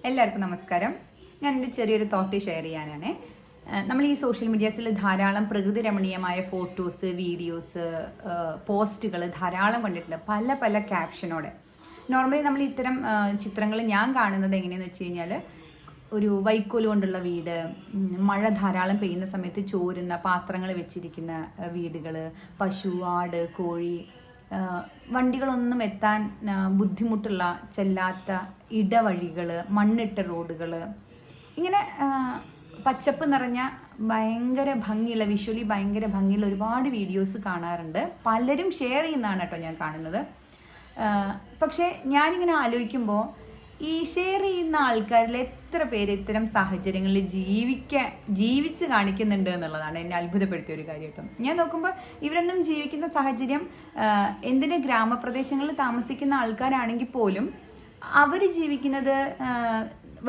എല്ലാവർക്കും നമസ്കാരം. ഞാൻ എൻ്റെ ചെറിയൊരു തോട്ട് ഷെയർ ചെയ്യാനാണ്. നമ്മൾ ഈ സോഷ്യൽ മീഡിയാസിൽ ധാരാളം പ്രകൃതി രമണീയമായ ഫോട്ടോസ്, വീഡിയോസ്, പോസ്റ്റുകൾ ധാരാളം കണ്ടിട്ടുണ്ട്, പല പല ക്യാപ്ഷനോടെ. നോർമലി നമ്മൾ ഇത്തരം ചിത്രങ്ങൾ ഞാൻ കാണുന്നത് എങ്ങനെയാണെന്ന് വെച്ച് കഴിഞ്ഞാൽ, ഒരു വൈക്കോൽ കൊണ്ടുള്ള വീട്, മഴ ധാരാളം പെയ്യുന്ന സമയത്ത് ചോരുന്ന പാത്രങ്ങൾ വെച്ചിരിക്കുന്ന വീടുകൾ, പശു, ആട്, കോഴി, വണ്ടികളൊന്നും എത്താൻ ബുദ്ധിമുട്ടുള്ള ചെല്ലാത്ത ഇടവഴികൾ, മണ്ണിട്ട റോഡുകൾ, ഇങ്ങനെ പച്ചപ്പ് നിറഞ്ഞ ഭയങ്കര ഭംഗിയുള്ള, വിഷ്വലി ഭയങ്കര ഭംഗിയുള്ള ഒരുപാട് വീഡിയോസ് കാണാറുണ്ട്. പലരും ഷെയർ ചെയ്യുന്നതാണ് കേട്ടോ ഞാൻ കാണുന്നത്. പക്ഷേ ഞാനിങ്ങനെ ആലോചിക്കുമ്പോൾ ഈ ഷെയർ ചെയ്യുന്ന ആൾക്കാരിൽ എത്ര പേര് ഇത്തരം സാഹചര്യങ്ങളിൽ ജീവിച്ച് കാണിക്കുന്നുണ്ട് എന്നുള്ളതാണ് എന്നെ അത്ഭുതപ്പെടുത്തിയ ഒരു കാര്യം കേട്ടോ. ഞാൻ നോക്കുമ്പോൾ ഇവരൊന്നും ജീവിക്കുന്ന സാഹചര്യം, എന്തിന് ഗ്രാമപ്രദേശങ്ങളിൽ താമസിക്കുന്ന ആൾക്കാരാണെങ്കിൽ പോലും അവർ ജീവിക്കുന്നത്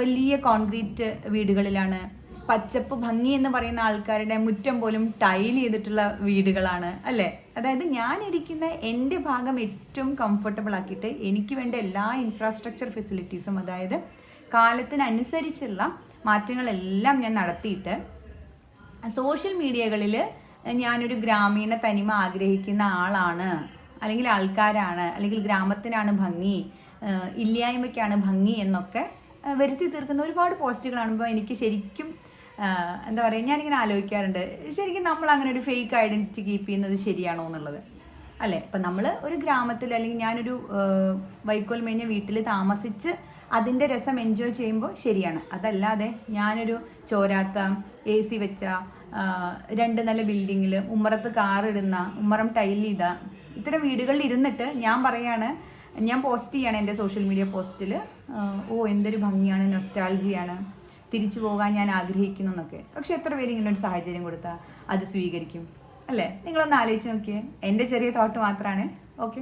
വലിയ കോൺക്രീറ്റ് വീടുകളിലാണ്. പച്ചപ്പ് ഭംഗി എന്ന് പറയുന്ന ആൾക്കാരുടെ മുറ്റം പോലും ടൈൽ ചെയ്തിട്ടുള്ള വീടുകളാണ് അല്ലേ. അതായത് ഞാൻ ഇരിക്കുന്ന എൻ്റെ ഭാഗം ഏറ്റവും കംഫർട്ടബിൾ ആക്കിയിട്ട് എനിക്ക് വേണ്ട എല്ലാ ഇൻഫ്രാസ്ട്രക്ചർ ഫെസിലിറ്റീസും, അതായത് കാലത്തിനനുസരിച്ചുള്ള മാറ്റങ്ങളെല്ലാം ഞാൻ നടത്തിയിട്ട് സോഷ്യൽ മീഡിയകളിൽ ഞാനൊരു ഗ്രാമീണ തനിമ ആഗ്രഹിക്കുന്ന ആളാണ്, അല്ലെങ്കിൽ ആൾക്കാരാണ്, അല്ലെങ്കിൽ ഗ്രാമത്തിനാണ് ഭംഗി, ഇല്ലായ്മയ്ക്കാണ് ഭംഗി എന്നൊക്കെ വരുത്തി തീർക്കുന്ന ഒരുപാട് പോസ്റ്റുകൾ കാണുമ്പോൾ എനിക്ക് ശരിക്കും എന്താ പറയുക, ഞാനിങ്ങനെ ആലോചിക്കാറുണ്ട്, ശരിക്കും നമ്മൾ അങ്ങനെ ഒരു ഫേക്ക് ഐഡൻറ്റിറ്റി കീപ്പ് ചെയ്യുന്നത് ശരിയാണോ എന്നുള്ളത് അല്ലേ. ഇപ്പം നമ്മൾ ഒരു ഗ്രാമത്തിൽ, അല്ലെങ്കിൽ ഞാനൊരു വൈക്കോൽ മേഞ്ഞ വീട്ടിൽ താമസിച്ച് അതിൻ്റെ രസം എൻജോയ് ചെയ്യുമ്പോൾ ശരിയാണ്. അതല്ലാതെ ഞാനൊരു ചോരാത്ത AC വെച്ച 2 നില ബിൽഡിങ്ങിൽ ഉമ്മറത്ത് കാറിടുന്ന, ഉമ്മറം ടൈൽ ചെയ്ത ഇത്തരം വീടുകളിൽ ഇരുന്നിട്ട് ഞാൻ പറയാണ്, ഞാൻ പോസ്റ്റ് ചെയ്യാണ് എൻ്റെ സോഷ്യൽ മീഡിയ പോസ്റ്റിൽ, എന്തൊരു ഭംഗിയാണ്, നൊസ്റ്റാൾജിയാണ്, തിരിച്ചു പോകാൻ ഞാൻ ആഗ്രഹിക്കുന്നു എന്നൊക്കെ. പക്ഷെ എത്ര പേര് ഇങ്ങനെ ഒരു സാഹചര്യം കൊടുത്താൽ അത് സ്വീകരിക്കും അല്ലേ? നിങ്ങളൊന്ന് ആലോചിച്ച് നോക്കിയേ. എൻ്റെ ചെറിയ തോട്ട് മാത്രമാണ്. ഓക്കെ.